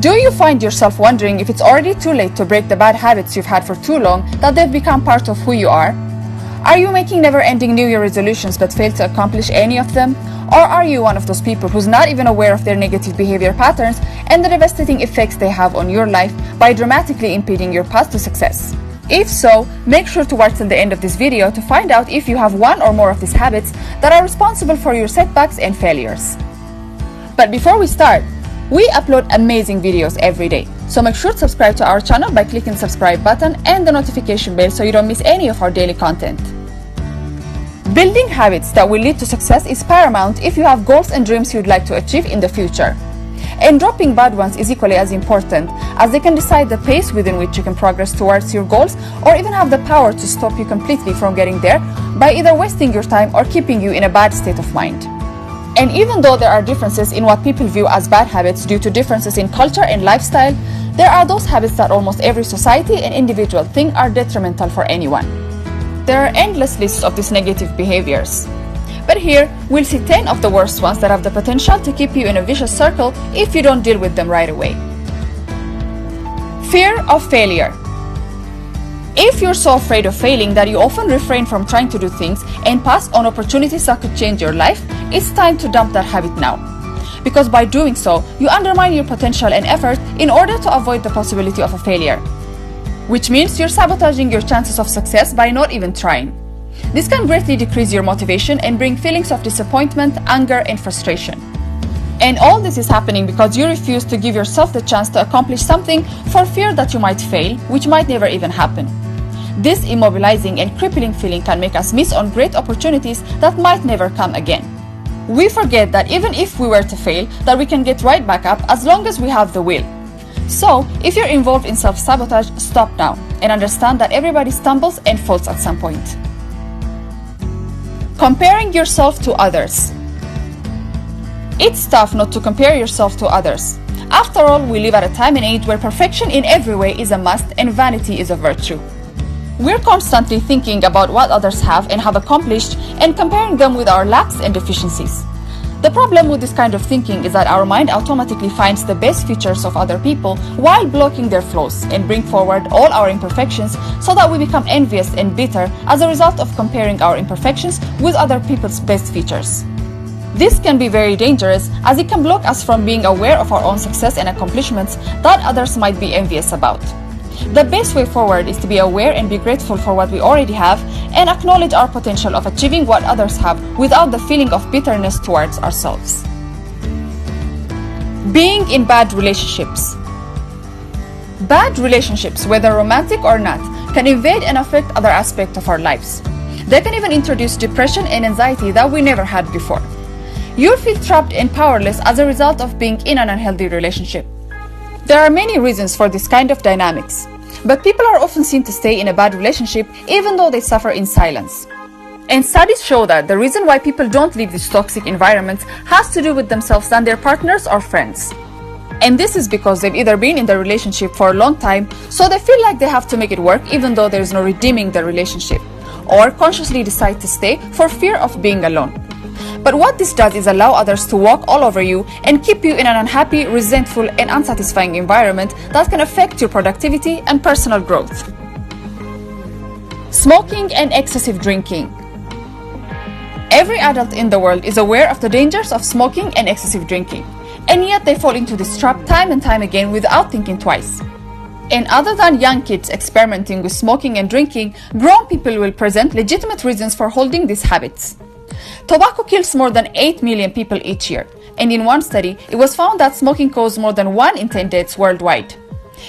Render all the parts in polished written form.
Do you find yourself wondering if it's already too late to break the bad habits you've had for too long, that they've become part of who you are? Are you making never-ending New Year resolutions but fail to accomplish any of them? Or are you one of those people who's not even aware of their negative behavior patterns and the devastating effects they have on your life by dramatically impeding your path to success? If so, make sure to watch till the end of this video to find out if you have one or more of these habits that are responsible for your setbacks and failures. But before we start, we upload amazing videos every day, so make sure to subscribe to our channel by clicking the subscribe button and the notification bell so you don't miss any of our daily content. Building habits that will lead to success is paramount if you have goals and dreams you'd like to achieve in the future. And dropping bad ones is equally as important, as they can decide the pace within which you can progress towards your goals, or even have the power to stop you completely from getting there by either wasting your time or keeping you in a bad state of mind. And even though there are differences in what people view as bad habits due to differences in culture and lifestyle, there are those habits that almost every society and individual think are detrimental for anyone. There are endless lists of these negative behaviors. But here, we'll see 10 of the worst ones that have the potential to keep you in a vicious circle if you don't deal with them right away. Fear of failure. If you're so afraid of failing that you often refrain from trying to do things and pass on opportunities that could change your life, it's time to dump that habit now. Because by doing so, you undermine your potential and effort in order to avoid the possibility of a failure. Which means you're sabotaging your chances of success by not even trying. This can greatly decrease your motivation and bring feelings of disappointment, anger, and frustration. And all this is happening because you refuse to give yourself the chance to accomplish something for fear that you might fail, which might never even happen. This immobilizing and crippling feeling can make us miss on great opportunities that might never come again. We forget that even if we were to fail, that we can get right back up as long as we have the will. So, if you're involved in self-sabotage, stop now and understand that everybody stumbles and falls at some point. Comparing yourself to others. It's tough not to compare yourself to others. After all, we live at a time and age where perfection in every way is a must and vanity is a virtue. We're constantly thinking about what others have and have accomplished and comparing them with our lacks and deficiencies. The problem with this kind of thinking is that our mind automatically finds the best features of other people while blocking their flaws and bring forward all our imperfections, so that we become envious and bitter as a result of comparing our imperfections with other people's best features. This can be very dangerous, as it can block us from being aware of our own success and accomplishments that others might be envious about. The best way forward is to be aware and be grateful for what we already have and acknowledge our potential of achieving what others have without the feeling of bitterness towards ourselves. Being in bad relationships. Bad relationships, whether romantic or not, can invade and affect other aspects of our lives. They can even introduce depression and anxiety that we never had before. You'll feel trapped and powerless as a result of being in an unhealthy relationship. There are many reasons for this kind of dynamics, but people are often seen to stay in a bad relationship even though they suffer in silence. And studies show that the reason why people don't leave these toxic environments has to do with themselves than their partners or friends. And this is because they've either been in the relationship for a long time, so they feel like they have to make it work even though there is no redeeming the relationship, or consciously decide to stay for fear of being alone. But what this does is allow others to walk all over you and keep you in an unhappy, resentful, and unsatisfying environment that can affect your productivity and personal growth. Smoking and excessive drinking. Every adult in the world is aware of the dangers of smoking and excessive drinking, and yet they fall into this trap time and time again without thinking twice. And other than young kids experimenting with smoking and drinking, grown people will present legitimate reasons for holding these habits. Tobacco kills more than 8 million people each year, and in one study, it was found that smoking caused more than 1 in 10 deaths worldwide.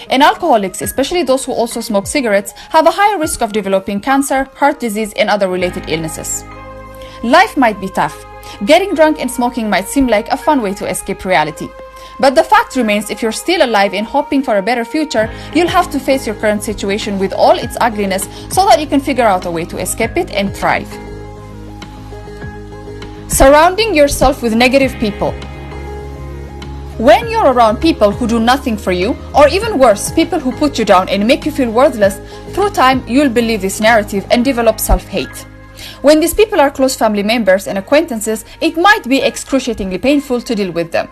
And alcoholics, especially those who also smoke cigarettes, have a higher risk of developing cancer, heart disease, and other related illnesses. Life might be tough. Getting drunk and smoking might seem like a fun way to escape reality. But the fact remains, if you're still alive and hoping for a better future, you'll have to face your current situation with all its ugliness so that you can figure out a way to escape it and thrive. Surrounding yourself with negative people. When you're around people who do nothing for you, or even worse, people who put you down and make you feel worthless, through time you'll believe this narrative and develop self-hate. When these people are close family members and acquaintances, it might be excruciatingly painful to deal with them.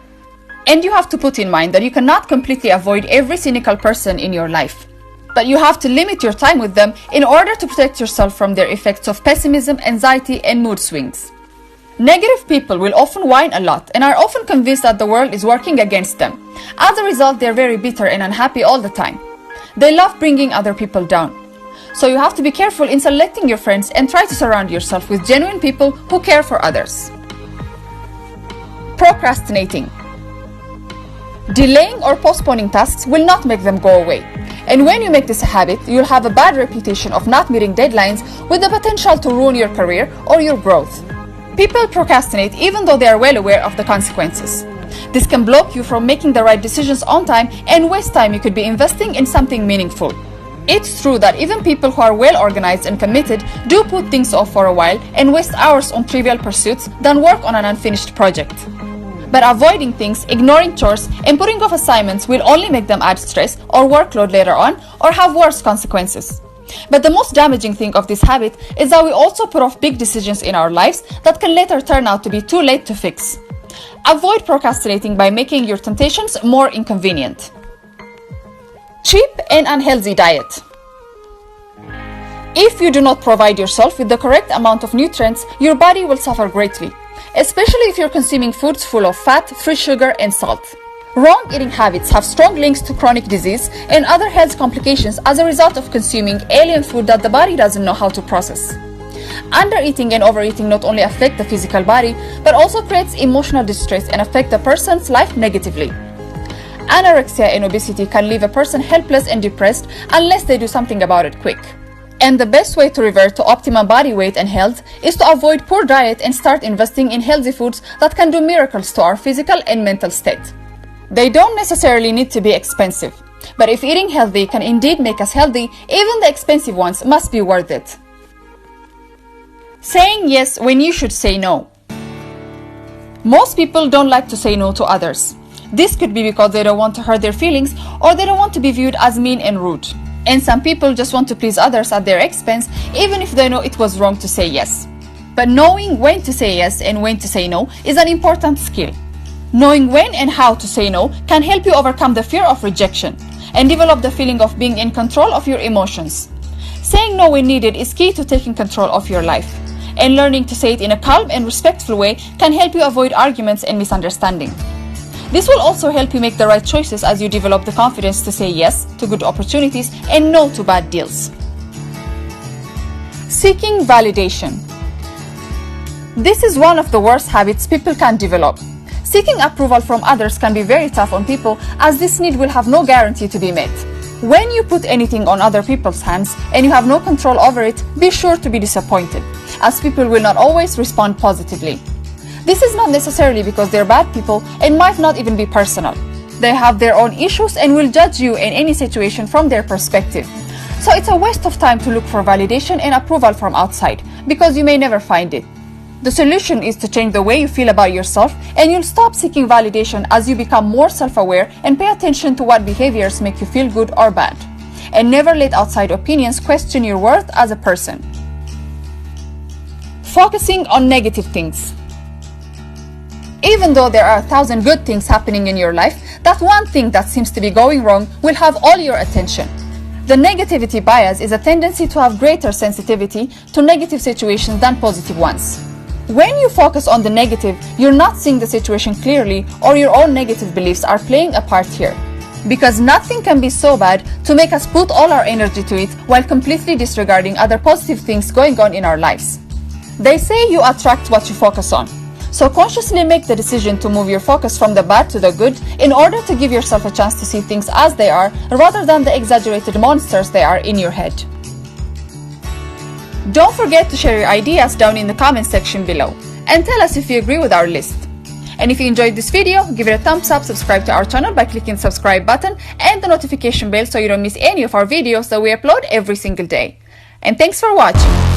And you have to put in mind that you cannot completely avoid every cynical person in your life. But you have to limit your time with them in order to protect yourself from their effects of pessimism, anxiety, and mood swings. Negative people will often whine a lot and are often convinced that the world is working against them. As a result, they're very bitter and unhappy all the time. They love bringing other people down. So you have to be careful in selecting your friends and try to surround yourself with genuine people who care for others. Procrastinating. Delaying or postponing tasks will not make them go away. And when you make this a habit, you'll have a bad reputation of not meeting deadlines with the potential to ruin your career or your growth. People procrastinate even though they are well aware of the consequences. This can block you from making the right decisions on time and waste time you could be investing in something meaningful. It's true that even people who are well organized and committed do put things off for a while and waste hours on trivial pursuits than work on an unfinished project. But avoiding things, ignoring chores, and putting off assignments will only make them add stress or workload later on or have worse consequences. But the most damaging thing of this habit is that we also put off big decisions in our lives that can later turn out to be too late to fix. Avoid procrastinating by making your temptations more inconvenient. Cheap and unhealthy diet. If you do not provide yourself with the correct amount of nutrients, your body will suffer greatly, especially if you're consuming foods full of fat, free sugar, and salt. Wrong eating habits have strong links to chronic disease and other health complications as a result of consuming alien food that the body doesn't know how to process. Undereating and overeating not only affect the physical body, but also creates emotional distress and affect the person's life negatively. Anorexia and obesity can leave a person helpless and depressed unless they do something about it quick. And the best way to revert to optimal body weight and health is to avoid poor diet and start investing in healthy foods that can do miracles to our physical and mental state. They don't necessarily need to be expensive, but if eating healthy can indeed make us healthy, even the expensive ones must be worth it. Saying yes when you should say no. Most people don't like to say no to others. This could be because they don't want to hurt their feelings or they don't want to be viewed as mean and rude. And some people just want to please others at their expense, even if they know it was wrong to say yes. But knowing when to say yes and when to say no is an important skill. Knowing when and how to say no can help you overcome the fear of rejection and develop the feeling of being in control of your emotions. Saying no when needed is key to taking control of your life, and learning to say it in a calm and respectful way can help you avoid arguments and misunderstanding. This will also help you make the right choices as you develop the confidence to say yes to good opportunities and no to bad deals. Seeking validation. This is one of the worst habits people can develop. Seeking approval from others can be very tough on people, as this need will have no guarantee to be met. When you put anything on other people's hands and you have no control over it, be sure to be disappointed, as people will not always respond positively. This is not necessarily because they're bad people and might not even be personal. They have their own issues and will judge you in any situation from their perspective. So it's a waste of time to look for validation and approval from outside, because you may never find it. The solution is to change the way you feel about yourself, and you'll stop seeking validation as you become more self-aware and pay attention to what behaviors make you feel good or bad. And never let outside opinions question your worth as a person. Focusing on negative things. Even though there are 1,000 good things happening in your life, that one thing that seems to be going wrong will have all your attention. The negativity bias is a tendency to have greater sensitivity to negative situations than positive ones. When you focus on the negative, you're not seeing the situation clearly, or your own negative beliefs are playing a part here. Because nothing can be so bad to make us put all our energy to it while completely disregarding other positive things going on in our lives. They say you attract what you focus on. So consciously make the decision to move your focus from the bad to the good in order to give yourself a chance to see things as they are, rather than the exaggerated monsters they are in your head. Don't forget to share your ideas down in the comment section below, and tell us if you agree with our list. And if you enjoyed this video, give it a thumbs up, subscribe to our channel by clicking the subscribe button and the notification bell so you don't miss any of our videos that we upload every single day. And thanks for watching.